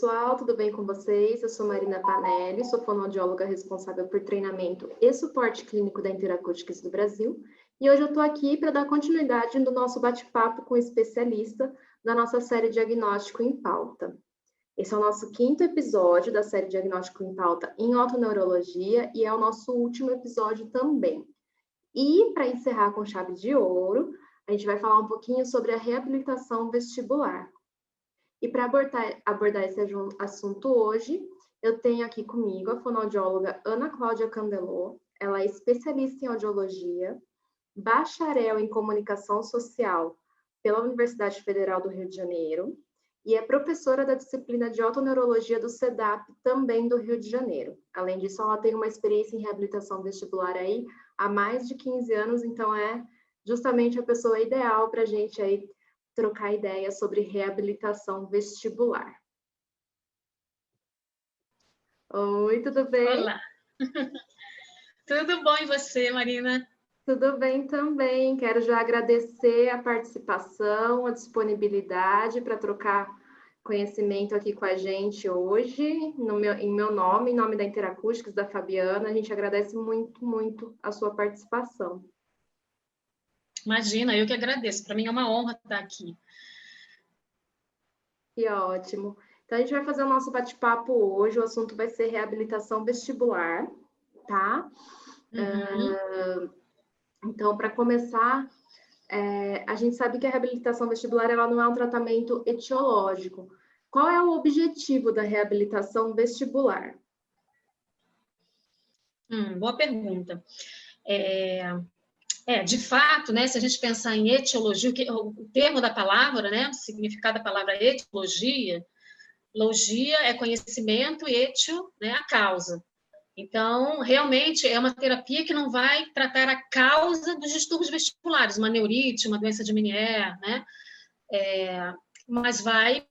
pessoal, tudo bem com vocês? Eu sou Marina Panelli, sou fonoaudióloga responsável por treinamento e suporte clínico da Interacústicas do Brasil, e hoje eu estou aqui para dar continuidade no nosso bate-papo com o especialista da nossa série Diagnóstico em Pauta. Esse é o nosso 5º episódio da série Diagnóstico em Pauta em Otoneurologia e é o nosso último episódio também. E, para encerrar com chave de ouro, a gente vai falar um pouquinho sobre a reabilitação vestibular. E para abordar esse assunto hoje, eu tenho aqui comigo a fonoaudióloga Ana Cláudia Candelô. Ela é especialista em audiologia, bacharel em comunicação social pela Universidade Federal do Rio de Janeiro e é professora da disciplina de otoneurologia do CEDAP, também do Rio de Janeiro. Além disso, ela tem uma experiência em reabilitação vestibular aí há mais de 15 anos, então é justamente a pessoa ideal para a gente aí trocar ideias sobre reabilitação vestibular. Oi, tudo bem? Olá. Tudo bom e você, Marina? Tudo bem também. Quero já agradecer a participação, a disponibilidade para trocar conhecimento aqui com a gente hoje, em meu nome, em nome da Interacústicas, da Fabiana. A gente agradece muito, muito a sua participação. Imagina, eu que agradeço. Para mim é uma honra estar aqui. Que ótimo. Então, a gente vai fazer o nosso bate-papo hoje. O assunto vai ser reabilitação vestibular, tá? Então, para começar, a gente sabe que a reabilitação vestibular ela não é um tratamento etiológico. Qual é o objetivo da reabilitação vestibular? Boa pergunta. De fato, né, se a gente pensar em etiologia, o termo da palavra, né, o significado da palavra etiologia, logia é conhecimento, etio, né, a causa. Então, realmente, é uma terapia que não vai tratar a causa dos distúrbios vestibulares, uma neurite, uma doença de Meniere, né? Mas vai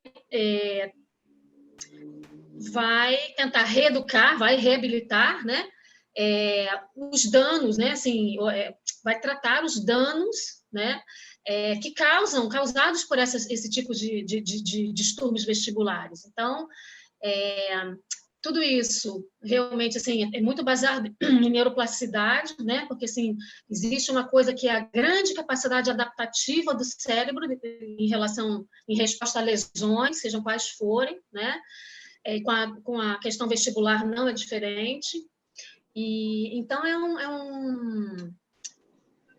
tentar reeducar, vai reabilitar, né? Os danos, né? Assim, vai tratar os danos, né? Causados por esse tipo de distúrbios vestibulares. Então, tudo isso realmente assim é muito baseado em neuroplasticidade, né? Porque assim existe uma coisa que é a grande capacidade adaptativa do cérebro em resposta a lesões, sejam quais forem, né? Com a questão vestibular não é diferente. E então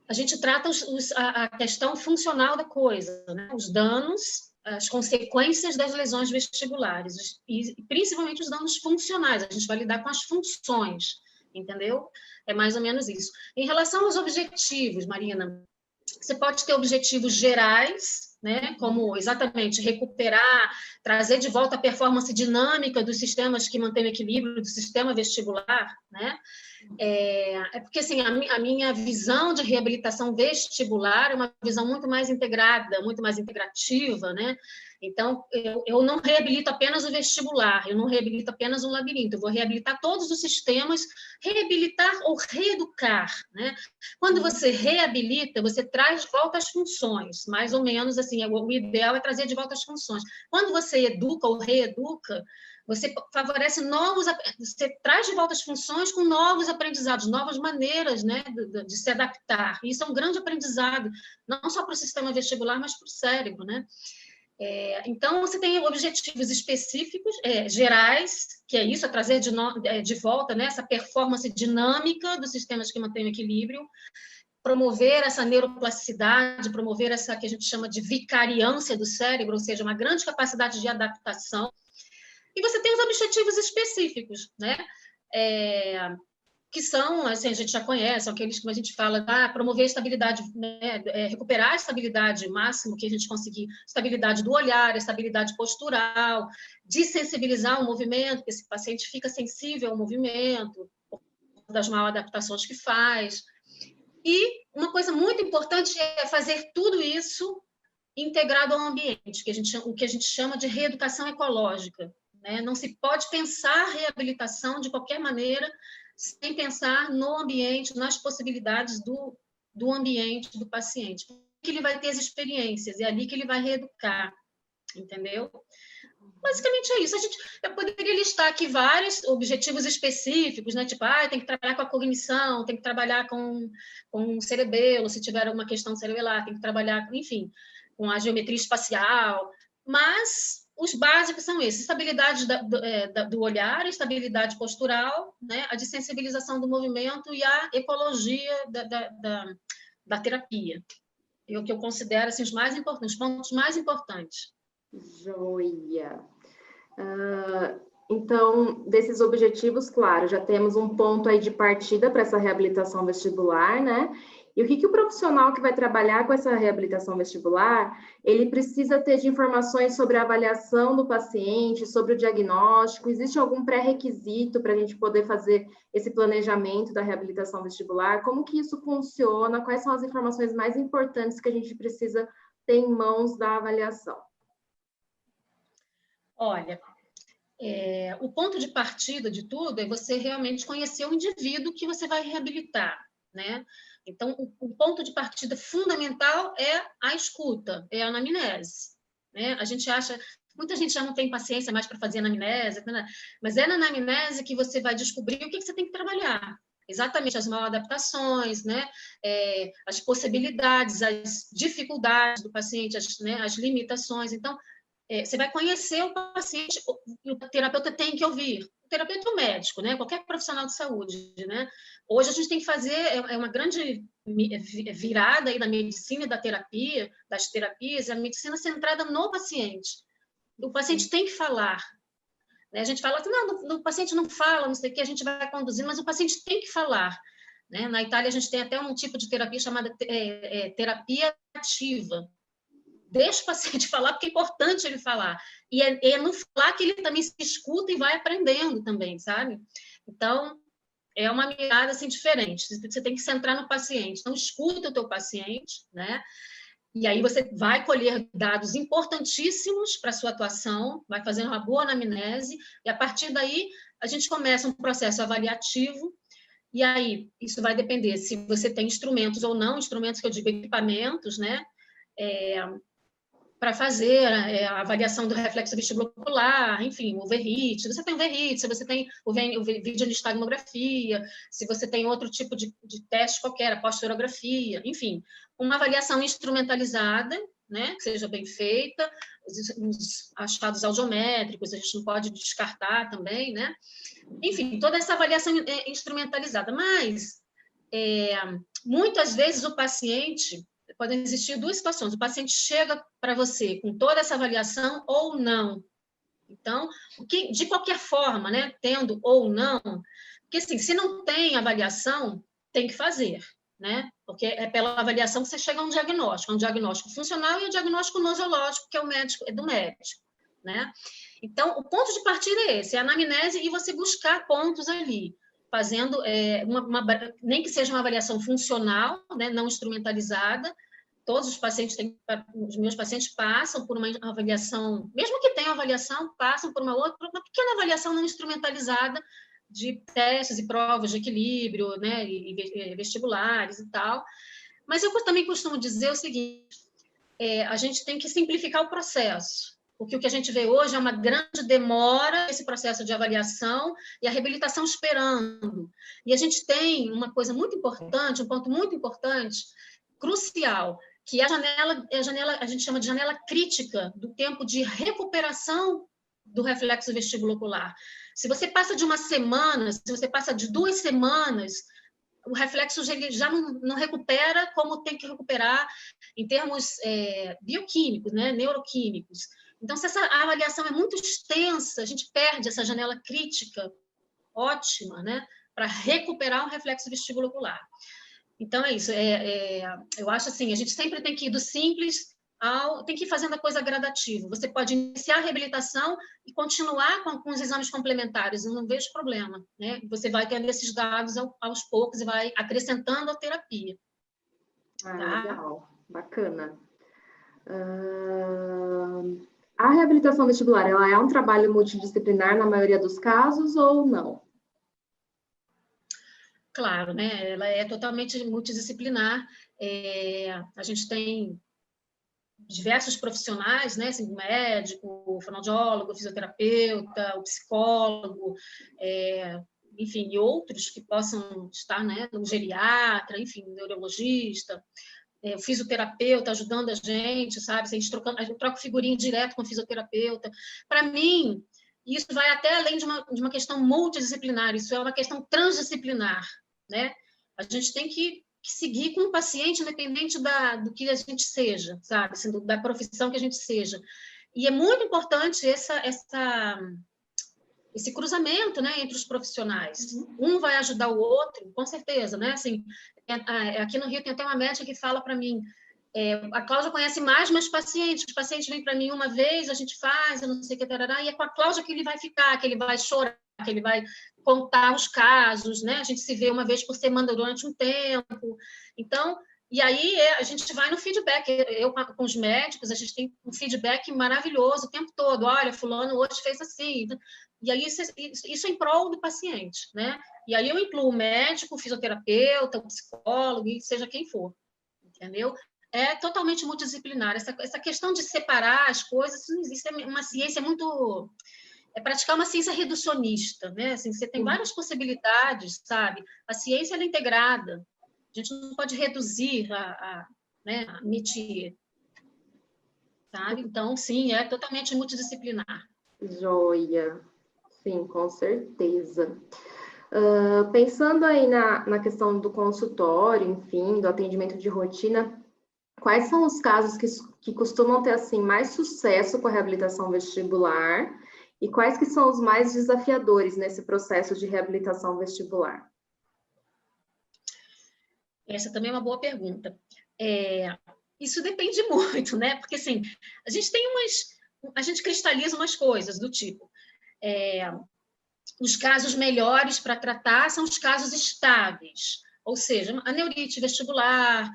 a gente trata a questão funcional da coisa, né? Os danos, as consequências das lesões vestibulares, e principalmente os danos funcionais, a gente vai lidar com as funções, entendeu? É mais ou menos isso. Em relação aos objetivos, Marina, você pode ter objetivos gerais, né, como exatamente recuperar, trazer de volta a performance dinâmica dos sistemas que mantêm o equilíbrio do sistema vestibular, né? Porque assim, a minha visão de reabilitação vestibular é uma visão muito mais integrada, muito mais integrativa, né? Então, eu não reabilito apenas o vestibular, eu não reabilito apenas um labirinto, eu vou reabilitar todos os sistemas, reabilitar ou reeducar, né? Quando você reabilita, você traz de volta as funções, mais ou menos assim, o ideal é trazer de volta as funções. Quando você educa ou reeduca, você favorece você traz de volta as funções com novos aprendizados, novas maneiras, né, de se adaptar. E isso é um grande aprendizado, não só para o sistema vestibular, mas para o cérebro, né? Então, você tem objetivos específicos, gerais, que é isso, é trazer de volta, né, essa performance dinâmica dos sistemas que mantêm o equilíbrio, promover essa neuroplasticidade, promover essa que a gente chama de vicariância do cérebro, ou seja, uma grande capacidade de adaptação. E você tem os objetivos específicos, né? Que são, assim, a gente já conhece, são aqueles que a gente fala, promover a estabilidade, né? Recuperar a estabilidade máximo que a gente conseguir, estabilidade do olhar, estabilidade postural, desensibilizar o movimento, porque esse paciente fica sensível ao movimento, das mal adaptações que faz. E uma coisa muito importante é fazer tudo isso integrado ao ambiente, o que a gente chama de reeducação ecológica. Né? Não se pode pensar reabilitação de qualquer maneira sem pensar no ambiente, nas possibilidades do ambiente do paciente. Que ele vai ter as experiências, é ali que ele vai reeducar. entendeu? Basicamente é isso. Eu poderia listar aqui vários objetivos específicos, né? Tipo, tem que trabalhar com a cognição, tem que trabalhar com o cerebelo, se tiver alguma questão cerebelar, tem que trabalhar, enfim, com a geometria espacial, mas os básicos são esses: estabilidade do olhar, estabilidade postural, né? A desensibilização do movimento e a ecologia da terapia. É o que eu considero assim, os pontos mais importantes. Joia! Então, desses objetivos, claro, já temos um ponto aí de partida para essa reabilitação vestibular, né? E o que o profissional que vai trabalhar com essa reabilitação vestibular, ele precisa ter de informações sobre a avaliação do paciente, sobre o diagnóstico? Existe algum pré-requisito para a gente poder fazer esse planejamento da reabilitação vestibular? Como que isso funciona? Quais são as informações mais importantes que a gente precisa ter em mãos da avaliação? Olha, o ponto de partida de tudo é você realmente conhecer o indivíduo que você vai reabilitar, né? Então, o ponto de partida fundamental é a escuta, é a anamnese, né? Muita gente já não tem paciência mais para fazer anamnese, né? Mas é na anamnese que você vai descobrir o que você tem que trabalhar. Exatamente, as maladaptações, né? As possibilidades, as dificuldades do paciente, as limitações. Então, você vai conhecer o paciente e o terapeuta tem que ouvir. O terapeuta é o médico, né? Qualquer profissional de saúde, né? Hoje a gente tem que fazer uma grande virada aí da medicina e da terapia, das terapias, a medicina centrada no paciente. O paciente tem que falar. Né? A gente fala assim, não, o paciente não fala, não sei o que, a gente vai conduzindo, mas o paciente tem que falar. Né? Na Itália, a gente tem até um tipo de terapia chamada terapia ativa. Deixa o paciente falar, porque é importante ele falar. E é no falar que ele também se escuta e vai aprendendo também, sabe? Então, é uma mirada assim, diferente. Você tem que centrar no paciente. Então, escuta o teu paciente, né? E aí você vai colher dados importantíssimos para a sua atuação, vai fazendo uma boa anamnese, e a partir daí a gente começa um processo avaliativo, e aí isso vai depender se você tem instrumentos ou não, instrumentos que eu digo equipamentos, né? Para fazer a avaliação do reflexo vestibular, enfim, o VRIT, se você tem o VRIT, se você tem o videonistagmografia, se você tem outro tipo de teste qualquer, a posturografia, enfim, uma avaliação instrumentalizada, né, que seja bem feita, os achados audiométricos, a gente não pode descartar também, né? Enfim, toda essa avaliação instrumentalizada, mas muitas vezes o paciente... Podem existir duas situações. O paciente chega para você com toda essa avaliação ou não. Então, de qualquer forma, né, tendo ou não, porque assim, se não tem avaliação, tem que fazer, né? Porque é pela avaliação que você chega a um diagnóstico funcional e um diagnóstico nosológico, que é do médico, né? Então, o ponto de partida é esse, é a anamnese e você buscar pontos ali, fazendo nem que seja uma avaliação funcional, né, não instrumentalizada. Todos os meus pacientes passam por uma avaliação, mesmo que tenham avaliação, passam por uma pequena avaliação não instrumentalizada de testes e provas de equilíbrio, né, e vestibulares e tal. Mas eu também costumo dizer o seguinte, a gente tem que simplificar o processo, porque o que a gente vê hoje é uma grande demora nesse processo de avaliação e a reabilitação esperando. E a gente tem uma coisa muito importante, um ponto muito importante, crucial, que é a janela, a gente chama de janela crítica do tempo de recuperação do reflexo vestibulocular. Se você passa de uma semana, se você passa de 2 semanas, o reflexo ele já não recupera como tem que recuperar em termos bioquímicos, né, neuroquímicos. Então, se essa avaliação é muito extensa, a gente perde essa janela crítica ótima, né, para recuperar o reflexo vestibulocular. Então, é isso. Eu acho assim, a gente sempre tem que ir do simples tem que ir fazendo a coisa gradativa. Você pode iniciar a reabilitação e continuar com os exames complementares, eu não vejo problema, né? Você vai tendo esses dados aos poucos e vai acrescentando a terapia. Tá? Legal, bacana. A reabilitação vestibular, ela é um trabalho multidisciplinar na maioria dos casos ou não? Claro, né? Ela é totalmente multidisciplinar. A gente tem diversos profissionais, né, assim, o médico, o fonoaudiólogo, o fisioterapeuta, o psicólogo, enfim, e outros que possam estar, né, no geriatra, enfim, neurologista, o fisioterapeuta ajudando a gente, sabe? A gente troca figurinha direto com o fisioterapeuta. Para mim, isso vai até além de uma questão multidisciplinar, isso é uma questão transdisciplinar, né? A gente tem que seguir com o paciente, independente do que a gente seja, sabe? Assim, da profissão que a gente seja. E é muito importante esse cruzamento, né, entre os profissionais. Um vai ajudar o outro, com certeza, né? Assim, aqui no Rio tem até uma médica que fala para mim, a Cláudia conhece mais meus pacientes, os pacientes vêm para mim uma vez, a gente faz, eu não sei o que, tarará, e é com a Cláudia que ele vai ficar, que ele vai chorar, que ele vai contar os casos, né? A gente se vê uma vez por semana durante um tempo. Então, e aí a gente vai no feedback. Eu com os médicos, a gente tem um feedback maravilhoso o tempo todo. Olha, fulano hoje fez assim. E aí isso é em prol do paciente, né? E aí eu incluo o médico, o fisioterapeuta, o psicólogo, seja quem for, entendeu? É totalmente multidisciplinar. Essa questão de separar as coisas, isso não existe. É uma ciência muito... É praticar uma ciência reducionista, né? Assim, você tem várias possibilidades, sabe? A ciência ela é integrada. A gente não pode reduzir né, a métier, sabe? Então, sim, é totalmente multidisciplinar. Joia. Sim, com certeza. Pensando aí na questão do consultório, enfim, do atendimento de rotina, quais são os casos que costumam ter, assim, mais sucesso com a reabilitação vestibular e quais que são os mais desafiadores nesse processo de reabilitação vestibular? Essa também é uma boa pergunta. Isso depende muito, né? Porque, assim, a gente cristaliza umas coisas do tipo... os casos melhores para tratar são os casos estáveis, ou seja, a neurite vestibular,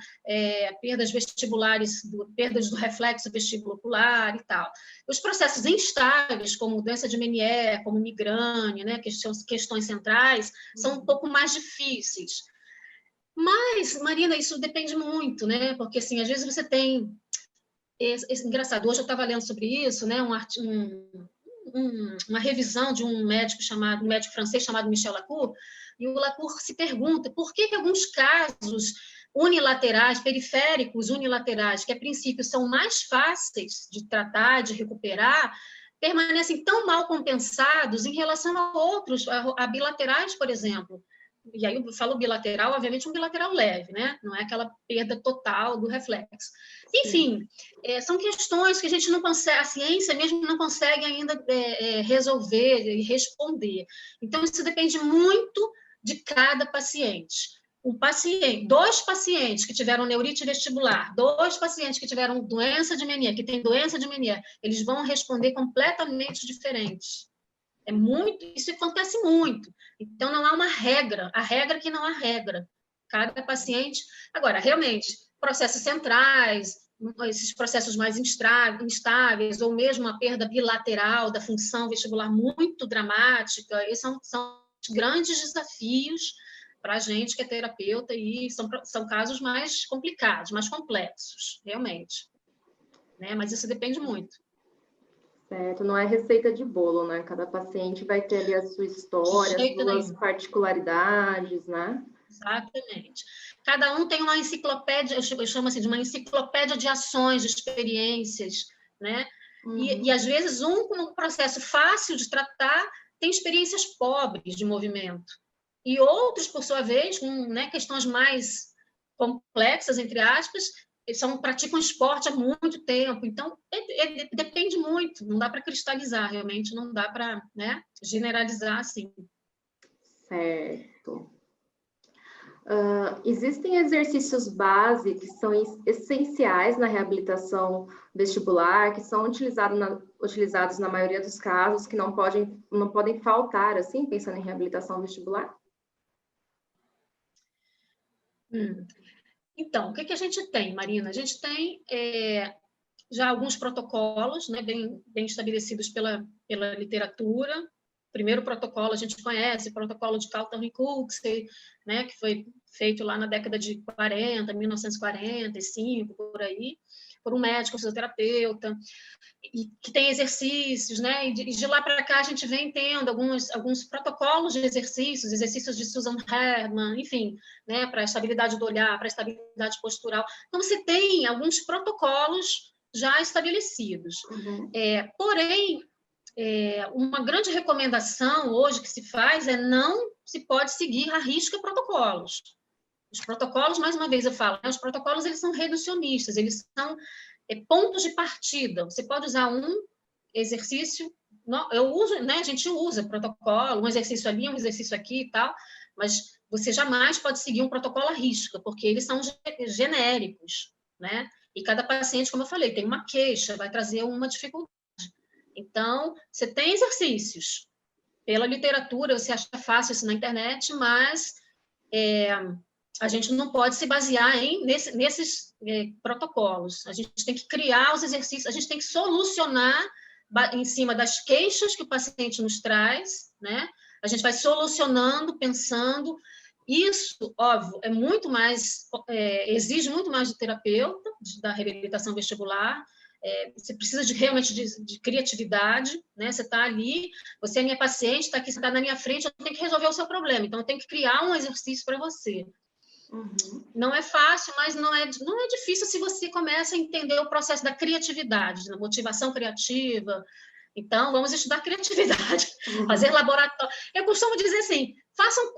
perdas vestibulares, perdas do reflexo vestibular e tal. Os processos instáveis, como doença de Meniere, como migrânia, né, questões centrais, são um pouco mais difíceis. Mas, Marina, isso depende muito, né? Porque, assim, às vezes você tem... engraçado, hoje eu estava lendo sobre isso, né? Uma revisão de um médico francês chamado Michel Lacour, e o Lacour se pergunta por que alguns casos unilaterais, periféricos unilaterais, que a princípio são mais fáceis de tratar, de recuperar, permanecem tão mal compensados em relação a outros, a bilaterais, por exemplo. E aí eu falo bilateral, obviamente um bilateral leve, né? Não é aquela perda total do reflexo. Enfim, são questões que a gente não consegue, a ciência mesmo não consegue ainda resolver e responder. Então, isso depende muito de cada paciente. Dois pacientes que tiveram neurite vestibular, dois pacientes que tiveram doença de Meniere, que tem doença de Meniere, eles vão responder completamente diferentes. Isso acontece muito. Então, não há uma regra. A regra é que não há regra. Cada paciente... Agora, realmente, processos centrais, esses processos mais instáveis, ou mesmo a perda bilateral da função vestibular muito dramática, esses são grandes desafios para a gente que é terapeuta, e são casos mais complicados, mais complexos, realmente. Né? Mas isso depende muito. Certo, não é receita de bolo, né? Cada paciente vai ter ali a sua história, as suas particularidades, né? Exatamente. Cada um tem uma enciclopédia, eu chamo assim de uma enciclopédia de ações, de experiências, né? E às vezes com um processo fácil de tratar tem experiências pobres de movimento. E outros, por sua vez, com, né, questões mais complexas, entre aspas, praticam esporte há muito tempo. Então, depende muito, não dá para cristalizar, realmente, não dá para, né, generalizar assim. Certo. Existem exercícios base que são essenciais na reabilitação vestibular, que são utilizados na maioria dos casos, que não podem faltar, assim, pensando em reabilitação vestibular? Então, o que a gente tem, Marina? A gente tem já alguns protocolos, né, bem estabelecidos pela literatura. O primeiro protocolo a gente conhece, o protocolo de Carlton-Coxey, né, que foi feito lá na década de 40, 1945, por aí. por um médico, fisioterapeuta, e que tem exercícios, né? E de lá para cá a gente vem tendo alguns protocolos de exercícios de Susan Herman, enfim, né? Para a estabilidade do olhar, para a estabilidade postural. Então, você tem alguns protocolos já estabelecidos. Uhum. Porém, uma grande recomendação hoje que se faz é não se pode seguir à risca protocolos. Os protocolos, mais uma vez eu falo, né, os protocolos eles são reducionistas, eles são pontos de partida. Você pode usar um exercício, eu uso, né, a gente usa protocolo, um exercício ali, um exercício aqui e tal, mas você jamais pode seguir um protocolo à risca, porque eles são genéricos, né? E cada paciente, como eu falei, tem uma queixa, vai trazer uma dificuldade. Então, você tem exercícios. Pela literatura, você acha fácil isso na internet, mas a gente não pode se basear nesses protocolos. A gente tem que criar os exercícios, a gente tem que solucionar em cima das queixas que o paciente nos traz, né? A gente vai solucionando, pensando. Isso, óbvio, é muito mais, exige muito mais do terapeuta, da reabilitação vestibular. Você precisa realmente de criatividade, né? Você está ali, você é minha paciente, está aqui sentada na minha frente, eu tenho que resolver o seu problema, então eu tenho que criar um exercício para você. Uhum. Não é fácil, mas não é difícil se você começa a entender o processo da criatividade, da motivação criativa. Então, vamos estudar criatividade, fazer laboratório. Eu costumo dizer assim, façam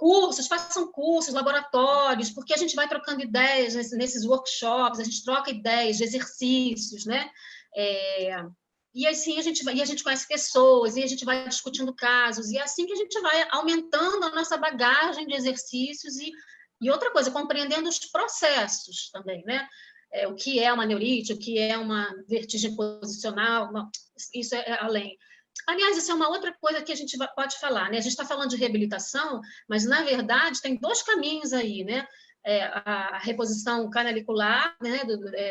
cursos, laboratórios, porque a gente vai trocando ideias nesses workshops, a gente troca ideias de exercícios, né? E assim a gente conhece pessoas, e a gente vai discutindo casos, e é assim que a gente vai aumentando a nossa bagagem de exercícios e outra coisa, compreendendo os processos também, né? O que é uma neurite, o que é uma vertigem posicional, isso é além. Aliás, isso é uma outra coisa que a gente pode falar, né? A gente está falando de reabilitação, mas, na verdade, tem dois caminhos aí, né? A reposição canalicular, né,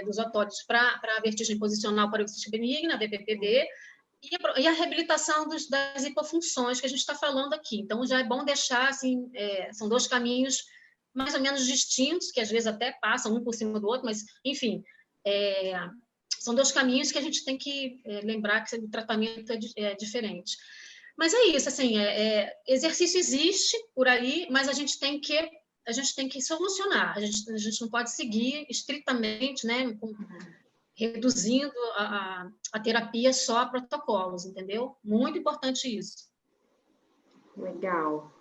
dos otórios para a vertigem posicional paroxística benigna, a VPPB, e a reabilitação das hipofunções que a gente está falando aqui. Então, já é bom deixar, assim, são dois caminhos mais ou menos distintos, que às vezes até passam um por cima do outro, mas, enfim, são dois caminhos que a gente tem que lembrar que o tratamento é diferente. Mas é isso, assim, exercício existe por aí, mas a gente tem que solucionar, a gente não pode seguir estritamente, né, reduzindo a terapia só a protocolos, entendeu? Muito importante isso. Legal.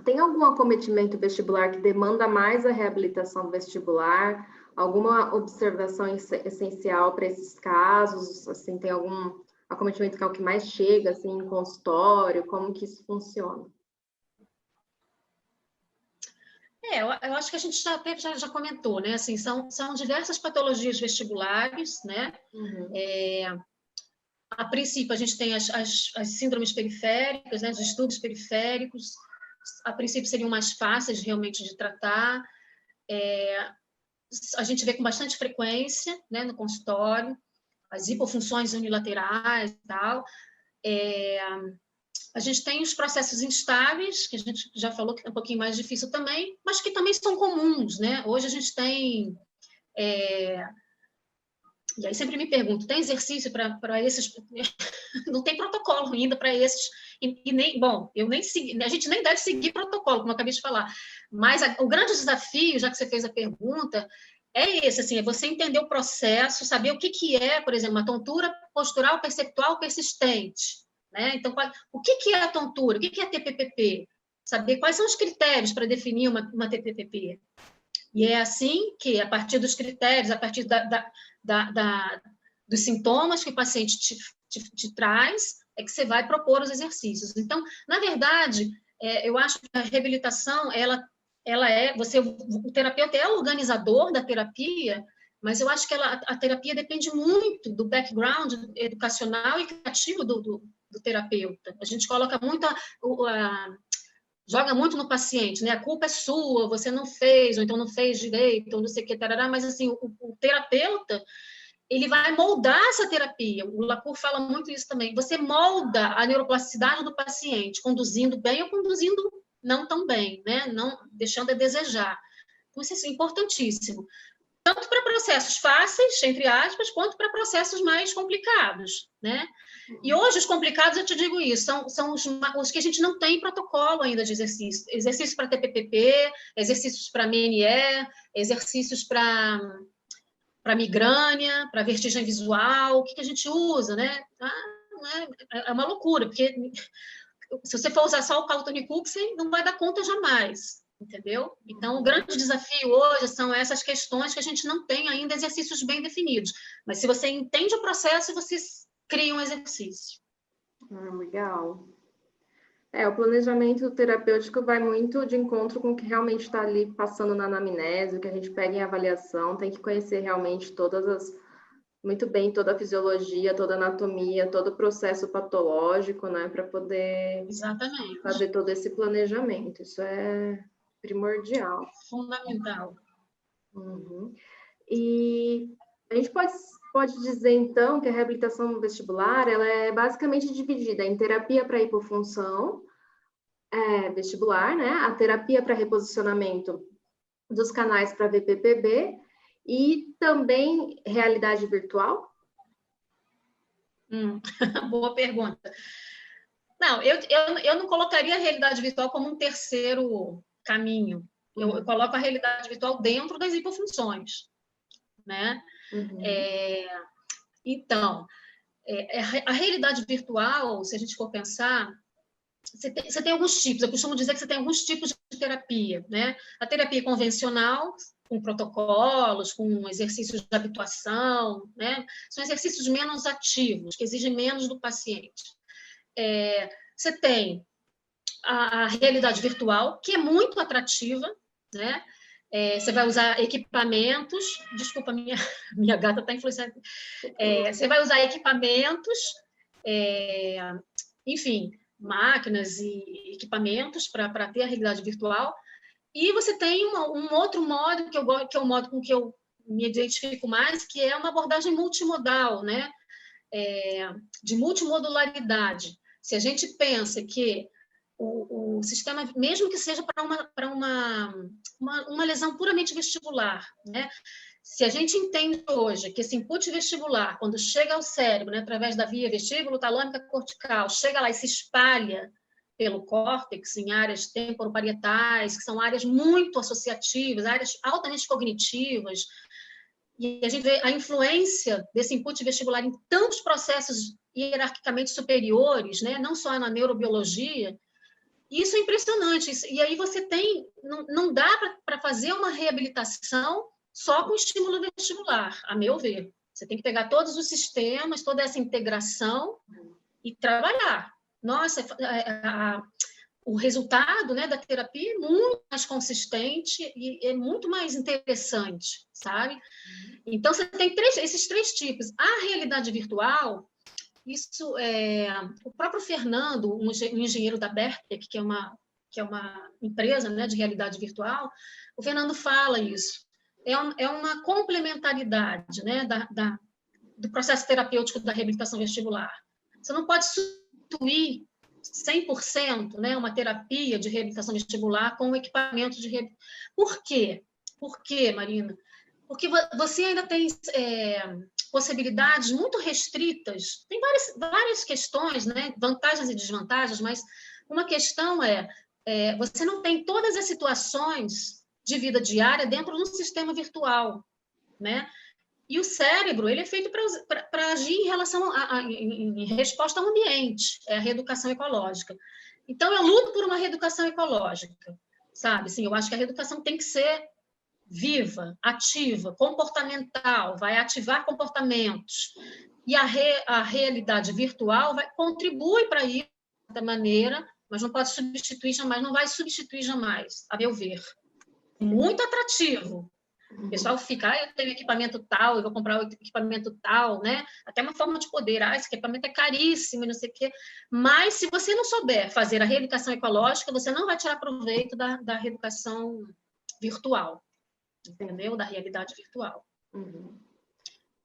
Tem algum acometimento vestibular que demanda mais a reabilitação vestibular? Alguma observação essencial para esses casos? Assim, tem algum acometimento que é o que mais chega assim, em consultório? Como que isso funciona? Eu acho que a gente já comentou, né? Assim, são diversas patologias vestibulares, né? Uhum. A princípio, a gente tem as síndromes periféricas, né? Os distúrbios periféricos, a princípio seriam mais fáceis realmente de tratar. A gente vê com bastante frequência, né, no consultório, as hipofunções unilaterais e tal. A gente tem os processos instáveis, que a gente já falou que é um pouquinho mais difícil também, mas que também são comuns, né? Hoje a gente tem... E aí sempre me pergunto, tem exercício para esses... Não tem protocolo ainda para esses... E nem... Bom, a gente nem deve seguir protocolo, como eu acabei de falar. Mas o grande desafio, já que você fez a pergunta, é esse, assim, é você entender o processo, saber o que é, por exemplo, uma tontura postural perceptual persistente. Né? Então, o que é a tontura? O que é TPPP? Saber quais são os critérios para definir uma TPPP. E é assim que, a partir dos critérios, a partir dos sintomas que o paciente te traz, é que você vai propor os exercícios. Então, na verdade, eu acho que a reabilitação, o terapeuta é o organizador da terapia, mas eu acho que a terapia depende muito do background educacional e criativo do terapeuta. A gente coloca muito joga muito no paciente, né? A culpa é sua, você não fez, ou então não fez direito, ou não sei o que, tarará, mas assim, o terapeuta, ele vai moldar essa terapia. O Lacour fala muito isso também. Você molda a neuroplasticidade do paciente, conduzindo bem ou conduzindo não tão bem, né? Não deixando a desejar. Então, isso é importantíssimo. tanto para processos fáceis, entre aspas, quanto para processos mais complicados, né? E hoje, os complicados, eu te digo isso, são os que a gente não tem protocolo ainda de exercício. Exercícios para TPPP, exercícios para MNE, exercícios para migrânia, para vertigem visual, o que a gente usa, né? É uma loucura, porque se você for usar só o Kaltony-Cookson, não vai dar conta jamais, entendeu? Então, o grande desafio hoje são essas questões que a gente não tem ainda exercícios bem definidos. Mas se você entende o processo, você cria um exercício. Legal. O planejamento terapêutico vai muito de encontro com o que realmente está ali passando na anamnese, o que a gente pega em avaliação, tem que conhecer realmente muito bem toda a fisiologia, toda a anatomia, todo o processo patológico, né, para poder Exatamente. fazer todo esse planejamento. Isso é primordial. Fundamental. Uhum. E a gente pode dizer, então, que a reabilitação vestibular ela é basicamente dividida em terapia para hipofunção vestibular, né? A terapia para reposicionamento dos canais para VPPB e também realidade virtual? Boa pergunta. Não, eu não colocaria a realidade virtual como um terceiro caminho. Eu coloco a realidade virtual dentro das hipofunções, né? Uhum. Então, a realidade virtual, se a gente for pensar, você tem alguns tipos. Eu costumo dizer que você tem alguns tipos de terapia, né? A terapia convencional, com protocolos, com exercícios de habituação, né? São exercícios menos ativos, que exigem menos do paciente. Você tem a realidade virtual, que é muito atrativa, né? Você vai usar equipamentos. Desculpa, minha gata está influenciando. Você vai usar equipamentos, enfim, máquinas e equipamentos para ter a realidade virtual. E você tem um outro modo que é o modo com que eu me identifico mais, que é uma abordagem multimodal, né? De multimodularidade. Se a gente pensa que o sistema, mesmo que seja para uma lesão puramente vestibular, né? Se a gente entende hoje que esse input vestibular, quando chega ao cérebro, né, através da via vestíbulo talâmica cortical, chega lá e se espalha pelo córtex, em áreas temporoparietais, que são áreas muito associativas, áreas altamente cognitivas, e a gente vê a influência desse input vestibular em tantos processos hierarquicamente superiores, né, não só na neurobiologia. Isso é impressionante. E aí você tem... Não dá para fazer uma reabilitação só com estímulo vestibular, a meu ver. Você tem que pegar todos os sistemas, toda essa integração e trabalhar. Nossa, o resultado, né, da terapia é muito mais consistente e é muito mais interessante, sabe? Então, você tem esses três tipos. A realidade virtual... Isso o próprio Fernando, um engenheiro da Bertec, que é uma empresa, né, de realidade virtual, o Fernando fala isso. É uma complementaridade, né, do processo terapêutico da reabilitação vestibular. Você não pode substituir 100%, né, uma terapia de reabilitação vestibular com um equipamento de reabilitação. Por quê? Por quê, Marina? Porque você ainda tem possibilidades muito restritas. Tem várias questões, né? Vantagens e desvantagens, mas uma questão você não tem todas as situações de vida diária dentro de um sistema virtual, né? E o cérebro, ele é feito para agir em resposta ao ambiente, é a reeducação ecológica. Então, eu luto por uma reeducação ecológica, sabe? Assim, eu acho que a reeducação tem que ser viva, ativa, comportamental, vai ativar comportamentos. E a realidade virtual contribui para isso da maneira, mas não pode substituir jamais, não vai substituir jamais, a meu ver. Muito atrativo. O pessoal fica, eu tenho equipamento tal, eu vou comprar o equipamento tal, né? Até uma forma de poder, esse equipamento é caríssimo, não sei o quê. Mas, se você não souber fazer a reeducação ecológica, você não vai tirar proveito da reeducação virtual. Entendeu? Da realidade virtual. Uhum.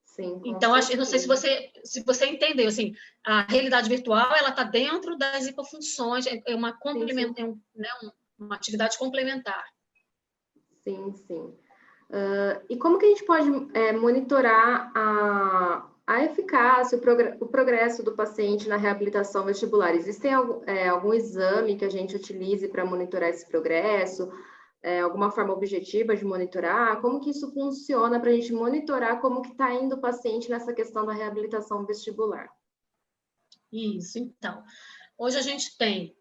Sim, então, eu não sei se você entendeu, assim, a realidade virtual, ela está dentro das hipofunções, é uma atividade complementar. Sim, sim. E como que a gente pode monitorar a eficácia, o progresso do paciente na reabilitação vestibular? Existem algum exame que a gente utilize para monitorar esse progresso? Alguma forma objetiva de monitorar? Como que isso funciona para a gente monitorar como que está indo o paciente nessa questão da reabilitação vestibular? Isso, então. Hoje a gente tem,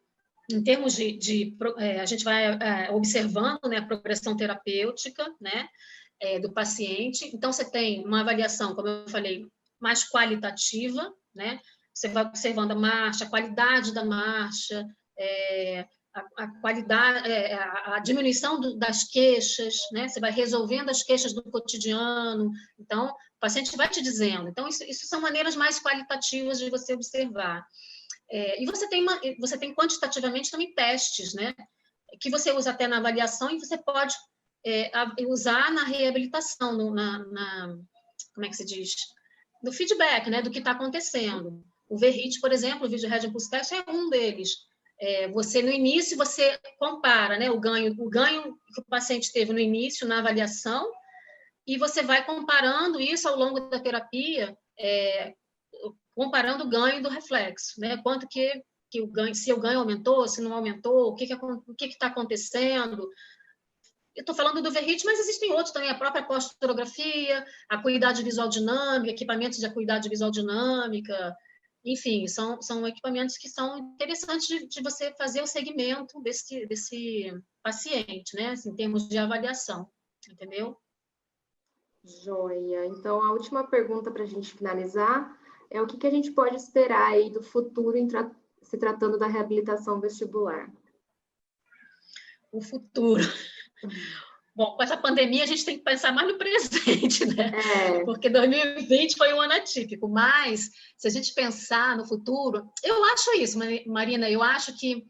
em termos a gente vai observando, né, a progressão terapêutica, né, do paciente. Então, você tem uma avaliação, como eu falei, mais qualitativa, né? Você vai observando a marcha, a qualidade da marcha, a qualidade, a diminuição das queixas, né? Você vai resolvendo as queixas do cotidiano. Então, o paciente vai te dizendo. Então, isso são maneiras mais qualitativas de você observar. E você tem quantitativamente também testes, né? Que você usa até na avaliação e você pode usar na reabilitação, como é que se diz? No feedback, né, do que está acontecendo. O VRIT, por exemplo, o Video Red Impulse Test é um deles. Você, no início, você compara, né, o ganho que o paciente teve no início, na avaliação, e você vai comparando isso ao longo da terapia, comparando o ganho do reflexo, né, quanto que o ganho, se o ganho aumentou, se não aumentou, o que está acontecendo. Eu estou falando do VRIT, mas existem outros também, a própria posturografia, a acuidade visual dinâmica, equipamentos de acuidade visual dinâmica, enfim, são equipamentos que são interessantes de você fazer o segmento desse paciente, né, assim, em termos de avaliação, entendeu? Joia. Então, a última pergunta para a gente finalizar é o que a gente pode esperar aí do futuro se tratando da reabilitação vestibular? O futuro. Bom, com essa pandemia a gente tem que pensar mais no presente, né? Porque 2020 foi um ano atípico, mas se a gente pensar no futuro, eu acho isso, Marina, eu acho que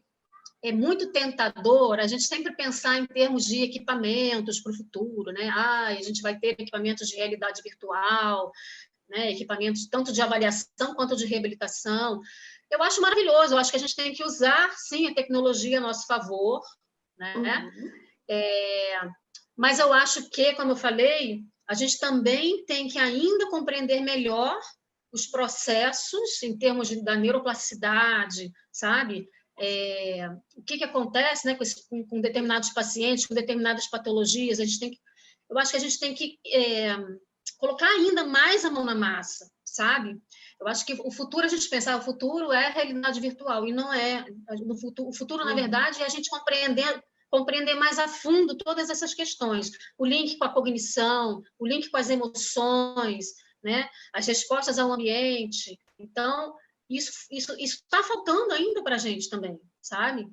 é muito tentador a gente sempre pensar em termos de equipamentos para o futuro, né? A gente vai ter equipamentos de realidade virtual, né? Equipamentos tanto de avaliação quanto de reabilitação. Eu acho maravilhoso, eu acho que a gente tem que usar, sim, a tecnologia a nosso favor, né? Mas eu acho que, como eu falei, a gente também tem que ainda compreender melhor os processos em termos da neuroplasticidade, sabe? O que acontece, né, com determinados pacientes, com determinadas patologias. Eu acho que a gente tem que colocar ainda mais a mão na massa, sabe? Eu acho que o futuro, a gente pensar, o futuro é a realidade virtual, e não é. O futuro, na verdade, é a gente compreender mais a fundo todas essas questões, o link com a cognição, o link com as emoções, né? As respostas ao ambiente. Então, isso está faltando ainda para a gente também, sabe?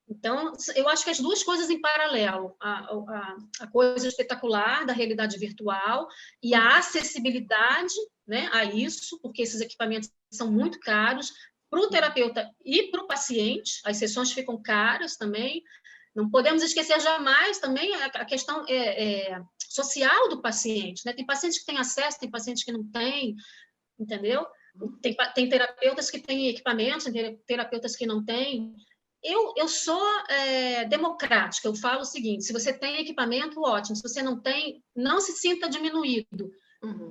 Então, eu acho que as duas coisas em paralelo, a coisa espetacular da realidade virtual e a acessibilidade, né, a isso, porque esses equipamentos são muito caros para o terapeuta e para o paciente, as sessões ficam caras também. Não podemos esquecer jamais também a questão social do paciente, né? Tem pacientes que têm acesso, tem pacientes que não têm, entendeu? Tem terapeutas que têm equipamentos, tem terapeutas que não têm. Eu sou democrática, eu falo o seguinte: se você tem equipamento, ótimo, se você não tem, não se sinta diminuído.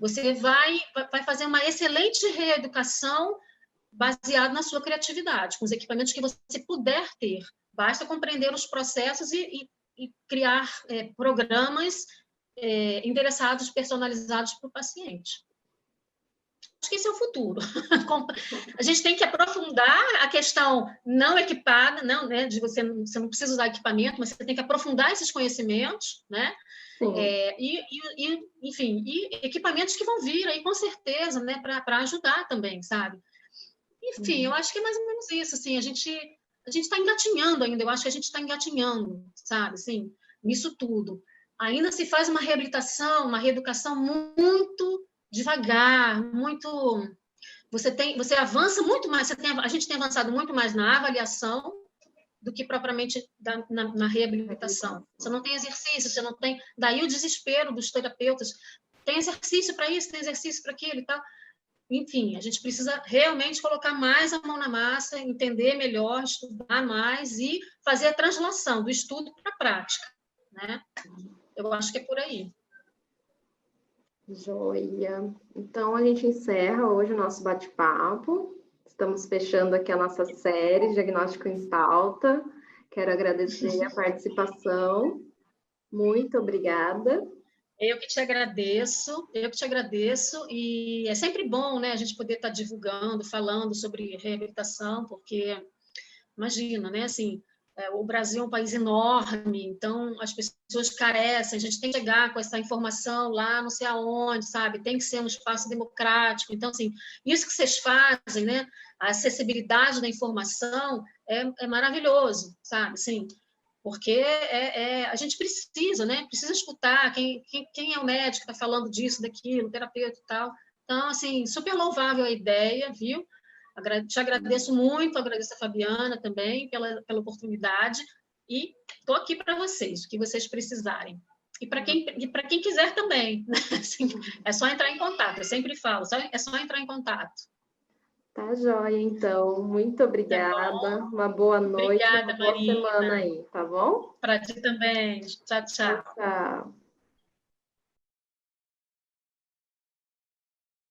Você vai fazer uma excelente reeducação baseada na sua criatividade, com os equipamentos que você puder ter. Basta compreender os processos e criar programas endereçados, personalizados para o paciente. Acho que esse é o futuro. A gente tem que aprofundar a questão não equipada, não, né, de você não precisa usar equipamento, mas você tem que aprofundar esses conhecimentos, né? Enfim, equipamentos que vão vir aí com certeza, né, para ajudar também, sabe? Enfim, eu acho que é mais ou menos isso, assim, a gente está engatinhando ainda, eu acho que a gente está engatinhando, sabe, assim, nisso tudo. Ainda se faz uma reabilitação, uma reeducação muito devagar, muito... Você avança muito mais, a gente tem avançado muito mais na avaliação do que propriamente na reabilitação. Você não tem exercício, você não tem... Daí o desespero dos terapeutas. Tem exercício para isso, tem exercício para aquilo e tal. Enfim, a gente precisa realmente colocar mais a mão na massa, entender melhor, estudar mais e fazer a translação do estudo para a prática, né? Eu acho que é por aí. Joia. Então, a gente encerra hoje o nosso bate-papo. Estamos fechando aqui a nossa série Diagnóstico em Pauta. Quero agradecer a participação. Muito obrigada. Eu que te agradeço, e é sempre bom, né, a gente poder estar divulgando, falando sobre reabilitação, porque, imagina, né, assim, o Brasil é um país enorme, então as pessoas carecem, a gente tem que chegar com essa informação lá não sei aonde, sabe, tem que ser um espaço democrático, então, assim, isso que vocês fazem, né, a acessibilidade da informação é maravilhoso, sabe, assim, porque a gente precisa, né? Precisa escutar quem é o médico que está falando disso, daquilo, o terapeuta e tal. Então, assim, super louvável a ideia, viu? Te agradeço muito, agradeço a Fabiana também pela oportunidade e estou aqui para vocês, o que vocês precisarem. E para quem quiser também, né? Assim, é só entrar em contato, eu sempre falo, é só entrar em contato. Tá joia, então. Muito obrigada. Tá uma boa noite, Obrigada, uma boa Marina. semana aí, tá bom? Para ti também. Tchau, Tchau, tchau. tchau.